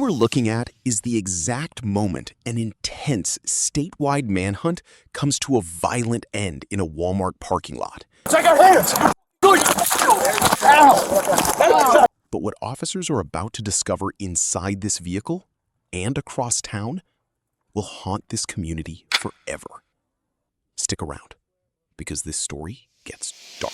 we're looking at is the exact moment an intense statewide manhunt comes to a violent end in a Walmart parking lot. Check our hands! But what officers are about to discover inside this vehicle and across town will haunt this community forever. Stick around, because this story gets dark.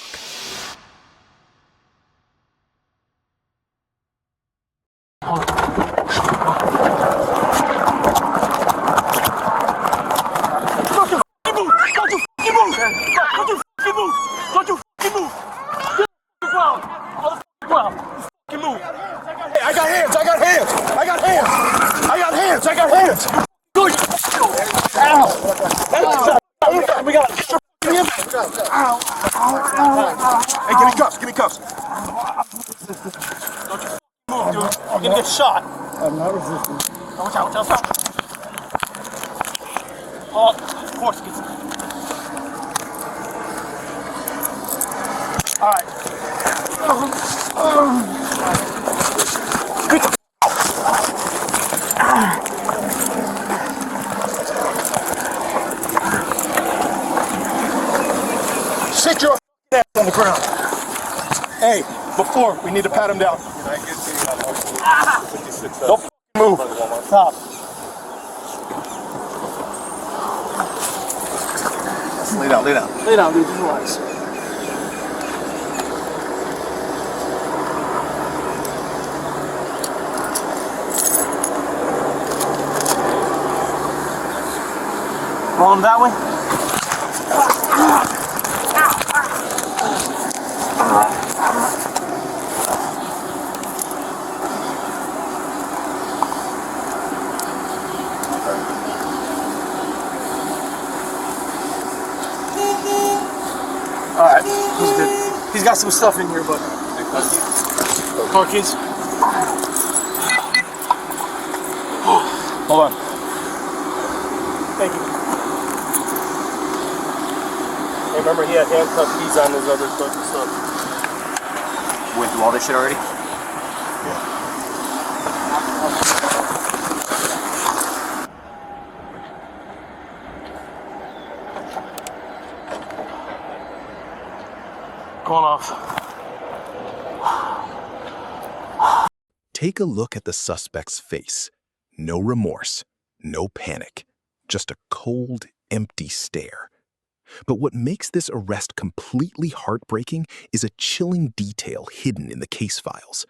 Hey, give me cuffs. Don't you move, dude. You're gonna get shot. I'm not resisting. Watch out. Oh, of course it gets... All right. Sit your ass on the ground. Hey, before, we need to pat him down. Don't move. Stop. Lay down. Lay down, dude. Just relax. Roll him that way. Alright, he's good. He's got some stuff in here, but... Car keys. Hold on. Thank you. Hey, remember he had handcuff keys on his other stuff. Went through all this shit already? Going off. Take a look at the suspect's face. No remorse, no panic, just a cold, empty stare. But what makes this arrest completely heartbreaking is a chilling detail hidden in the case files.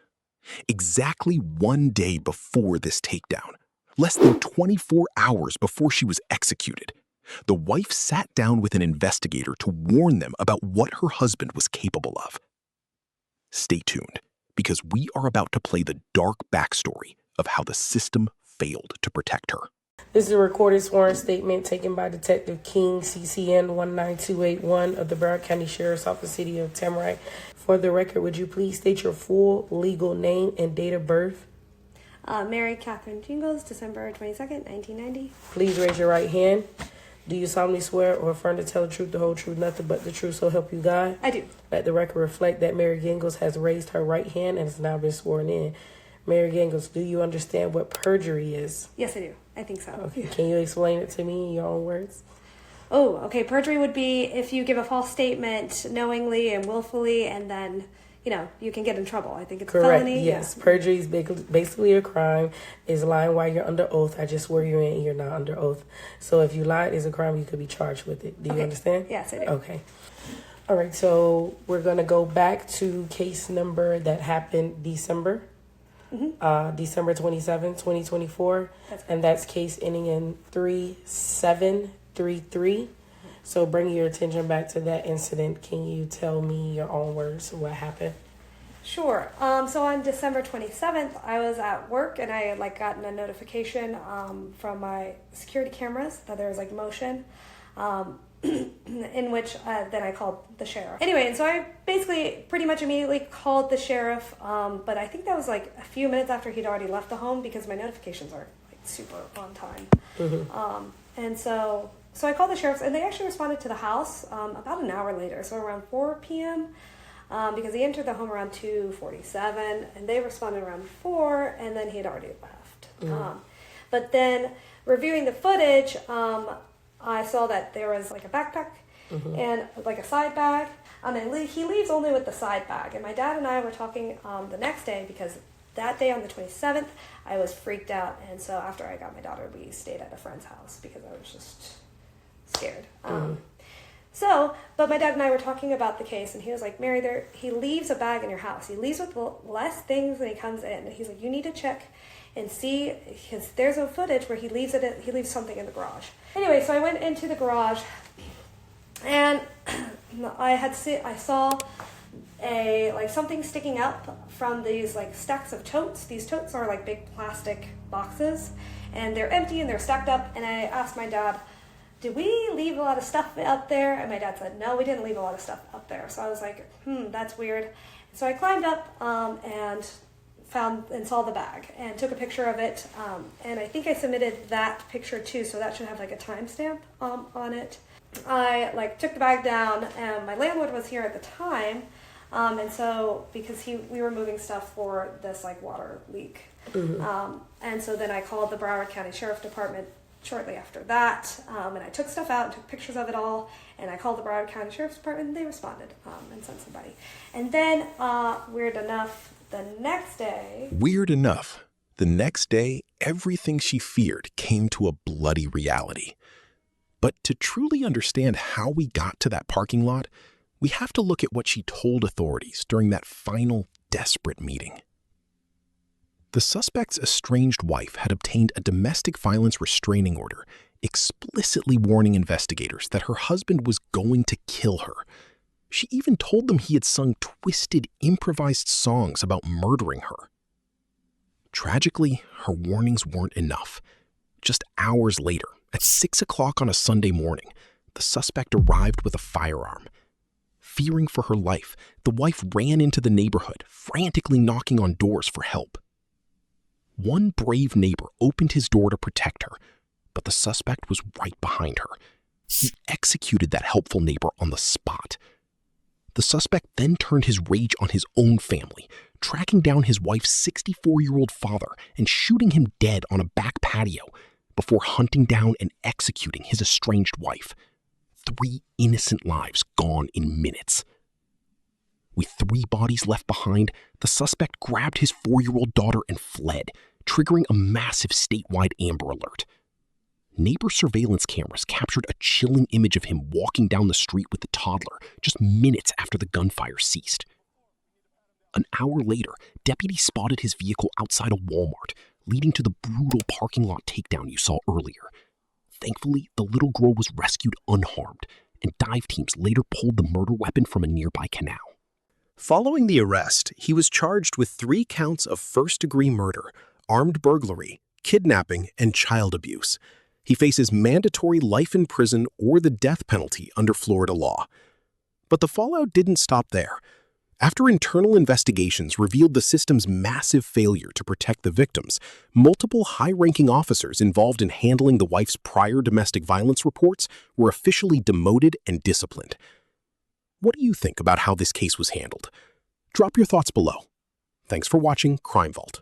Exactly 1 day before this takedown, less than 24 hours before she was executed, the wife sat down with an investigator to warn them about what her husband was capable of. Stay tuned, because we are about to play the dark backstory of how the system failed to protect her. This is a recorded sworn statement taken by Detective King, CCN 19281 of the Broward County Sheriff's Office, City of Tamarack. For the record, would you please state your full legal name and date of birth? Mary Catherine Gingles, December 22nd, 1990. Please raise your right hand. Do you solemnly swear or affirm to tell the truth, the whole truth, nothing but the truth, so help you God? I do. Let the record reflect that Mary Gingles has raised her right hand and has now been sworn in. Mary Gingles, do you understand what perjury is? Yes, I do. I think so. Okay, can you explain it to me in your own words? Oh, okay. Perjury would be if you give a false statement knowingly and willfully, and then, you can get in trouble. I think it's correct. A felony. Yes, Yeah. Perjury is basically a crime. Is lying while you're under oath. I just swear you in and you're not under oath. So if you lied, it's a crime. You could be charged with it. Do you understand? Yes, I do. Okay. All right, so we're going to go back to case number that happened December 27, 2024. And that's case ending in 3733. So bringing your attention back to that incident, can you tell me your own words what happened? Sure. So on December 27th, I was at work and I had gotten a notification from my security cameras that there was motion. In which then I called the sheriff. Anyway, and so I basically pretty much immediately called the sheriff, but I think that was a few minutes after he'd already left the home because my notifications are super on time. Mm-hmm. And so I called the sheriffs and they actually responded to the house about an hour later, so around 4 p.m. because he entered the home around 2:47, and they responded around 4, and then he had already left. But then, reviewing the footage, I saw that there was like a backpack and like a side bag. And he leaves only with the side bag. And my dad and I were talking the next day, because that day on the 27th, I was freaked out. And so after I got my daughter, we stayed at a friend's house because I was just scared. But my dad and I were talking about the case, and he was like, Mary, he leaves a bag in your house. He leaves with less things when he comes in. And he's like, you need to check and see, because there's a footage where he leaves something in the garage. Anyway, so I went into the garage, and I saw something sticking up from these like stacks of totes. These totes are like big plastic boxes, and they're empty and they're stacked up. And I asked my dad, did we leave a lot of stuff out there? And my dad said, no, we didn't leave a lot of stuff up there. So I was like, that's weird. So I climbed up and saw the bag and took a picture of it. And I think I submitted that picture too, so that should have like a timestamp on it. I took the bag down, and my landlord was here at the time, and so because we were moving stuff for this water leak, and so then I called the Broward County Sheriff's Department shortly after that, and I took stuff out and took pictures of it all, and I called the Broward County Sheriff's Department, and they responded and sent somebody. And then weird enough, the next day, everything she feared came to a bloody reality. But to truly understand how we got to that parking lot, we have to look at what she told authorities during that final desperate meeting. The suspect's estranged wife had obtained a domestic violence restraining order, explicitly warning investigators that her husband was going to kill her. She even told them he had sung twisted, improvised songs about murdering her. Tragically, her warnings weren't enough. Just hours later, at 6 o'clock on a Sunday morning, the suspect arrived with a firearm. Fearing for her life, the wife ran into the neighborhood, frantically knocking on doors for help. One brave neighbor opened his door to protect her, but the suspect was right behind her. He executed that helpful neighbor on the spot. The suspect then turned his rage on his own family, tracking down his wife's 64-year-old father and shooting him dead on a back patio, before hunting down and executing his estranged wife. 3 innocent lives gone in minutes. With 3 bodies left behind, the suspect grabbed his 4-year-old daughter and fled, triggering a massive statewide Amber Alert. Neighbor surveillance cameras captured a chilling image of him walking down the street with the toddler just minutes after the gunfire ceased. An hour later, deputies spotted his vehicle outside a Walmart, leading to the brutal parking lot takedown you saw earlier. Thankfully, the little girl was rescued unharmed, and dive teams later pulled the murder weapon from a nearby canal. Following the arrest, he was charged with 3 counts of first-degree murder, armed burglary, kidnapping, and child abuse. He faces mandatory life in prison or the death penalty under Florida law. But the fallout didn't stop there. After internal investigations revealed the system's massive failure to protect the victims, multiple high-ranking officers involved in handling the wife's prior domestic violence reports were officially demoted and disciplined. What do you think about how this case was handled? Drop your thoughts below. Thanks for watching Crime Vault.